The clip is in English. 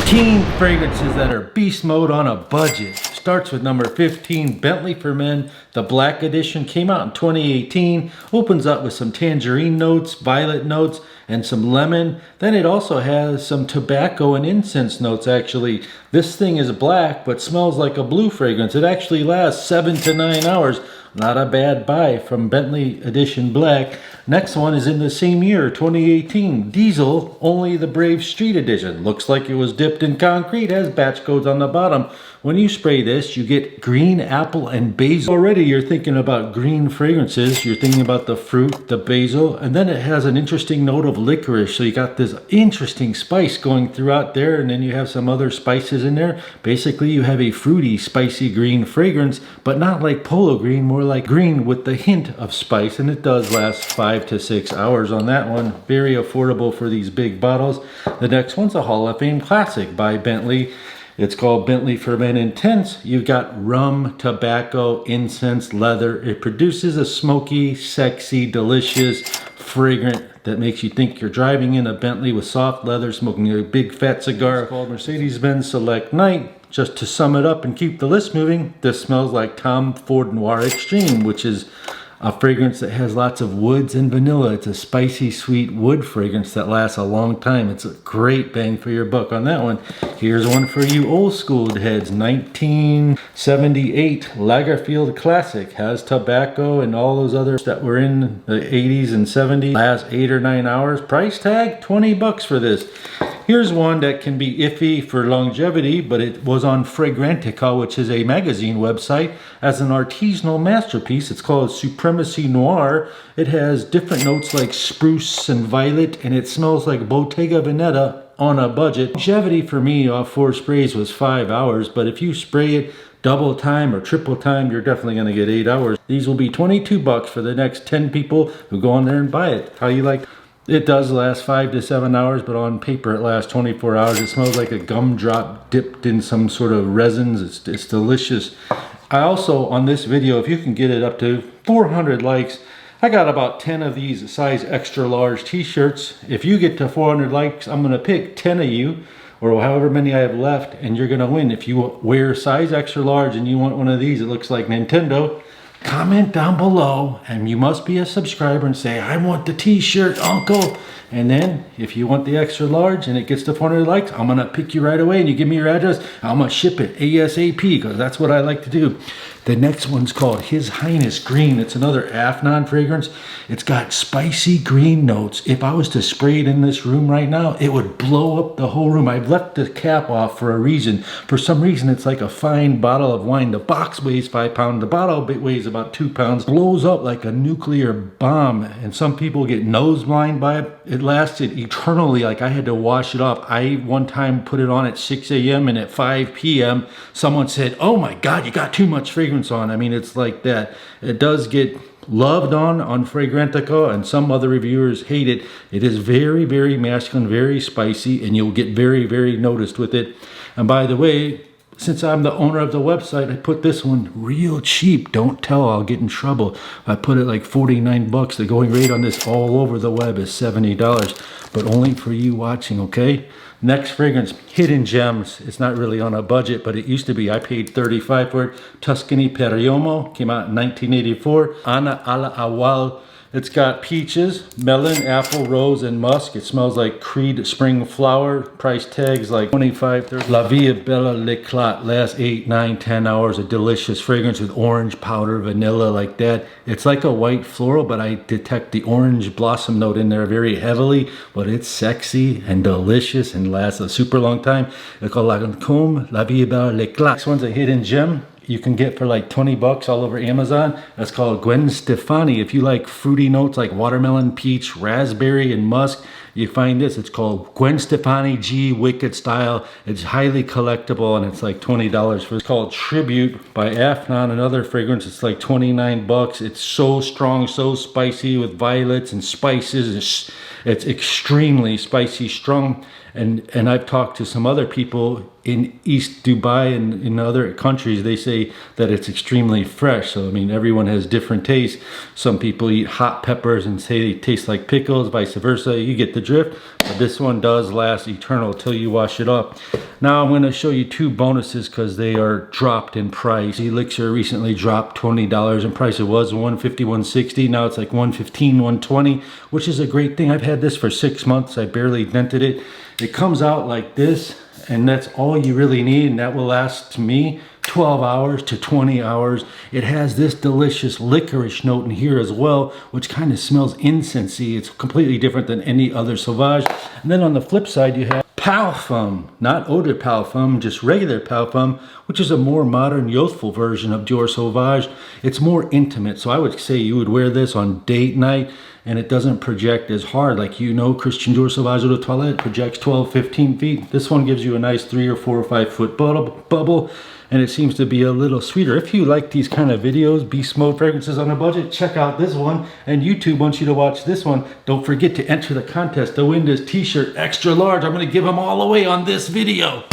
15 fragrances that are beast mode on a budget. Starts with number 15, Bentley Ferment. The Black Edition came out in 2018. Opens up with some tangerine notes, violet notes, and some lemon. Then it also has some tobacco and incense notes actually. This thing is black but smells like a blue fragrance. It actually lasts 7 to 9 hours. Not a bad buy from Bentley Edition Black. Next one is in the same year, 2018. Diesel, only the Brave Street Edition. Looks like it was dipped in concrete, has batch codes on the bottom. When you spray this, you get green, apple, and basil. Already you're thinking about green fragrances. You're thinking about the fruit, the basil, and then it has an interesting note of licorice. So you got this interesting spice going throughout there, and then you have some other spices in there. Basically, you have a fruity, spicy green fragrance, but not like polo green, more like green with the hint of spice, and it does last 5 to 6 hours on that one. Very affordable for these big bottles. The next one's a Hall of Fame classic by Bentley. It's called Bentley Ferment Intense. You've got rum, tobacco, incense, leather. It produces a smoky, sexy, delicious, fragrant that makes you think you're driving in a Bentley with soft leather, smoking a big fat cigar. It's called Mercedes-Benz Select Night. Just to sum it up and keep the list moving, this smells like Tom Ford Noir Extreme, which is a fragrance that has lots of woods and vanilla. It's a spicy, sweet wood fragrance that lasts a long time. It's a great bang for your buck on that one. Here's one for you old school heads. 1978 Lagerfield Classic. Has tobacco and all those others that were in the 80s and 70s. Last 8 or 9 hours. Price tag, 20 bucks for this. Here's one that can be iffy for longevity, but it was on Fragrantica, which is a magazine website, as an artisanal masterpiece. It's called Supremacy Noir. It has different notes like spruce and violet, and it smells like Bottega Veneta on a budget. Longevity for me off 4 sprays was 5 hours, but if you spray it double time or triple time, you're definitely going to get 8 hours. These will be 22 bucks for the next 10 people who go on there and buy it. How you like? It does last 5 to 7 hours, but on paper it lasts 24 hours. It smells like a gumdrop dipped in some sort of resins. It's delicious. I also, on this video, if you can get it up to 400 likes, I got about 10 of these size extra large t-shirts. If you get to 400 likes, I'm going to pick 10 of you, or however many I have left, and you're going to win. If you wear size extra large and you want one of these, it looks like Nintendo, comment down below, and you must be a subscriber, and say, I want the t-shirt, uncle. And then if you want the extra large and it gets to 400 likes, I'm gonna pick you right away, and you give me your address, I'm gonna ship it ASAP, because that's what I like to do. The next one's called His Highness Green. It's another Afnan fragrance. It's got spicy green notes. If I was to spray it in this room right now, it would blow up the whole room. I've left the cap off for a reason. For some reason, it's like a fine bottle of wine. The box weighs 5 pounds. The bottle weighs about 2 pounds. Blows up like a nuclear bomb. And some people get nose blind by it. It lasted eternally. Like, I had to wash it off. I one time put it on at 6 a.m. and at 5 p.m. someone said, oh my God, you got too much fragrance on. I mean, it's like that. It does get loved on Fragrantica, and some other reviewers hate it. It is very, very masculine, very spicy, and you'll get very, very noticed with it. And by the way, since I'm the owner of the website, I put this one real cheap. Don't tell, I'll get in trouble. I put it like 49 bucks. The going rate on this all over the web is $70, but only for you watching, okay? Next fragrance, Hidden Gems. It's not really on a budget, but it used to be. I paid $35 for it. Tuscany Periomo, came out in 1984. Ana Ala Awal. It's got peaches, melon, apple, rose, and musk. It smells like Creed spring flower. Price tags like $25, $30. La Vie Bella L'Eclat. Lasts 8, 9, 10 hours. A delicious fragrance with orange powder, vanilla, like that. It's like a white floral, but I detect the orange blossom note in there very heavily. But it's sexy and delicious and lasts a super long time. It's called Lancôme La Vie Bella L'Eclat. This one's a hidden gem. You can get for like 20 bucks all over Amazon. That's called Gwen Stefani. If you like fruity notes like watermelon, peach, raspberry, and musk, you find this. It's called Gwen Stefani G Wicked Style. It's highly collectible, and it's like $20 for it. It's called Tribute by Afnan, another fragrance. It's like 29 bucks. It's so strong, so spicy with violets and spices. It's extremely spicy, strong. And I've talked to some other people in East Dubai and in other countries. They say that it's extremely fresh. So, I mean, everyone has different tastes. Some people eat hot peppers and say they taste like pickles, vice versa. You get the drift. But This one does last eternal till you wash it up. Now I'm going to show you two bonuses because they are dropped in price. Elixir recently dropped $20 in price. It was $150, $160. Now it's like $115, $120, which is a great thing. I've had this for 6 months. I barely vented it. It comes out like this, and that's all you really need, and that will last, to me, 12 hours to 20 hours. It has this delicious licorice note in here as well, which kind of smells incensey. It's completely different than any other Sauvage. And then on the flip side, you have Parfum, not Eau de Parfum, just regular Parfum, which is a more modern, youthful version of Dior Sauvage. It's more intimate, so I would say you would wear this on date night, and it doesn't project as hard. Like, you know, Christian Dior Sauvage Eau de Toilette projects 12, 15 feet. This one gives you a nice 3 or 4 or 5 foot bubble, and it seems to be a little sweeter. If you like these kind of videos, beast mode fragrances on a budget, check out this one. And YouTube wants you to watch this one. Don't forget to enter the contest to win this t-shirt extra large. I'm going to give them all away on this video.